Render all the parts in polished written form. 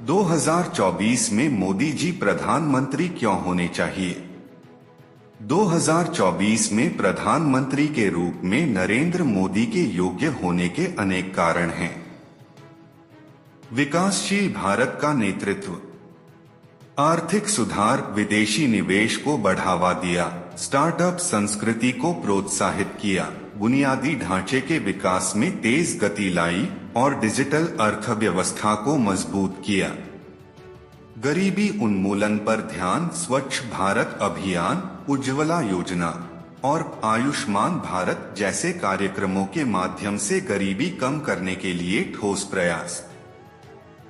2024 में मोदी जी प्रधानमंत्री क्यों होने चाहिए? 2024 में प्रधानमंत्री के रूप में नरेंद्र मोदी के योग्य होने के अनेक कारण हैं। विकासशील भारत का नेतृत्व, आर्थिक सुधार, विदेशी निवेश को बढ़ावा दिया, स्टार्टअप संस्कृति को प्रोत्साहित किया, बुनियादी ढांचे के विकास में तेज गति लाई और डिजिटल अर्थव्यवस्था को मजबूत किया। गरीबी उन्मूलन पर ध्यान, स्वच्छ भारत अभियान, उज्ज्वला योजना और आयुष्मान भारत जैसे कार्यक्रमों के माध्यम से गरीबी कम करने के लिए ठोस प्रयास।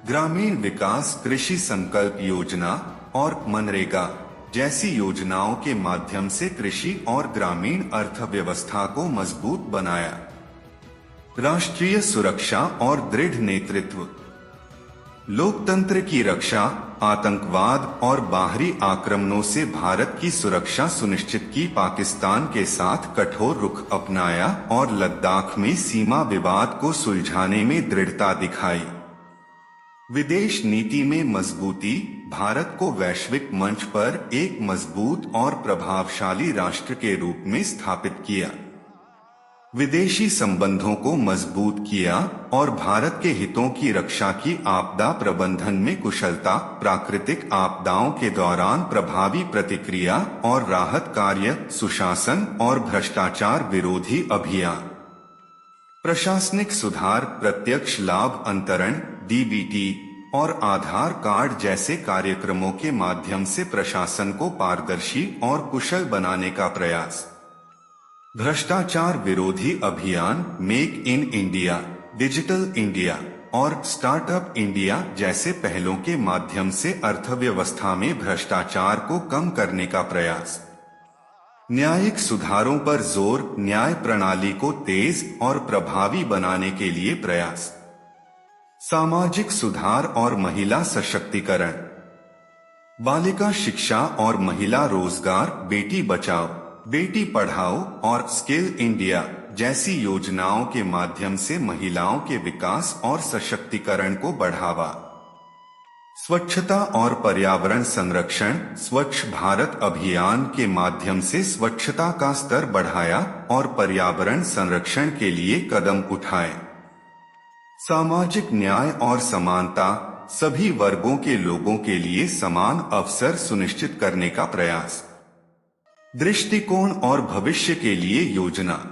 ग्रामीण विकास, कृषि संकल्प योजना और मनरेगा जैसी योजनाओं के माध्यम से कृषि और ग्रामीण अर्थव्यवस्था को मजबूत बनाया। राष्ट्रीय सुरक्षा और दृढ़ नेतृत्व, लोकतंत्र की रक्षा, आतंकवाद और बाहरी आक्रमणों से भारत की सुरक्षा सुनिश्चित की, पाकिस्तान के साथ कठोर रुख अपनाया और लद्दाख में सीमा विवाद को सुलझाने में दृढ़ता दिखाई। विदेश नीति में मजबूती, भारत को वैश्विक मंच पर एक मजबूत और प्रभावशाली राष्ट्र के रूप में स्थापित किया। विदेशी संबंधों को मजबूत किया और भारत के हितों की रक्षा की, आपदा प्रबंधन में कुशलता, प्राकृतिक आपदाओं के दौरान प्रभावी प्रतिक्रिया और राहत कार्य, सुशासन और भ्रष्टाचार विरोधी अभियान। प्रशासनिक सुधार, प्रत्यक्ष लाभ अंतरण, डीबीटी और आधार कार्ड जैसे कार्यक्रमों के माध्यम से प्रशासन को पारदर्शी और कुशल बनाने का प्रयास। भ्रष्टाचार विरोधी अभियान, make in India, digital India और स्टार्टअप इंडिया जैसे पहलों के माध्यम से अर्थव्यवस्था में भ्रष्टाचार को कम करने का प्रयास। न्यायिक सुधारों पर जोर, न्याय प्रणाली को तेज और प्रभावी बनाने के लिए प्रयास। सामाजिक सुधार और महिला सशक्तिकरण, बालिका शिक्षा और महिला रोजगार, बेटी बचाओ बेटी पढ़ाओ और स्किल इंडिया जैसी योजनाओं के माध्यम से महिलाओं के विकास और सशक्तिकरण को बढ़ावा। स्वच्छता और पर्यावरण संरक्षण, स्वच्छ भारत अभियान के माध्यम से स्वच्छता का स्तर बढ़ाया और पर्यावरण संरक्षण के लिए कदम उठाए। सामाजिक न्याय और समानता, सभी वर्गों के लोगों के लिए समान अवसर सुनिश्चित करने का प्रयास। दृष्टिकोण और भविष्य के लिए योजना,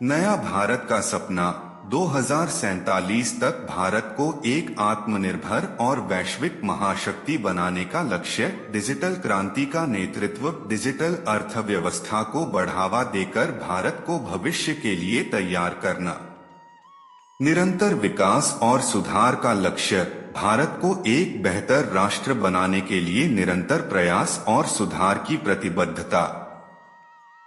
नया भारत का सपना, 2047 तक भारत को एक आत्मनिर्भर और वैश्विक महाशक्ति बनाने का लक्ष्य। डिजिटल क्रांति का नेतृत्व, डिजिटल अर्थव्यवस्था को बढ़ावा देकर भारत को भविष्य के लिए तैयार करना। निरंतर विकास और सुधार का लक्ष्य, भारत को एक बेहतर राष्ट्र बनाने के लिए निरंतर प्रयास और सुधार की प्रतिबद्धता।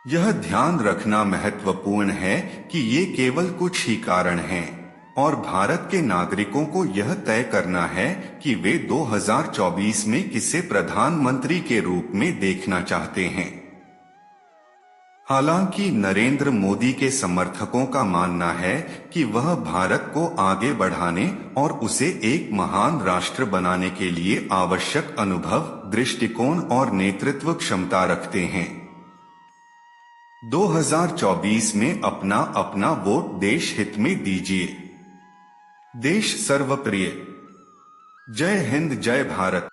यह ध्यान रखना महत्वपूर्ण है कि ये केवल कुछ ही कारण हैं और भारत के नागरिकों को यह तय करना है कि वे 2024 में किसे प्रधानमंत्री के रूप में देखना चाहते हैं। हालांकि नरेंद्र मोदी के समर्थकों का मानना है कि वह भारत को आगे बढ़ाने और उसे एक महान राष्ट्र बनाने के लिए आवश्यक अनुभव, दृष्टिकोण और नेतृत्व क्षमता रखते हैं। 2024 में अपना वोट देश हित में दीजिए। देश सर्वप्रिय। जय हिंद, जय भारत।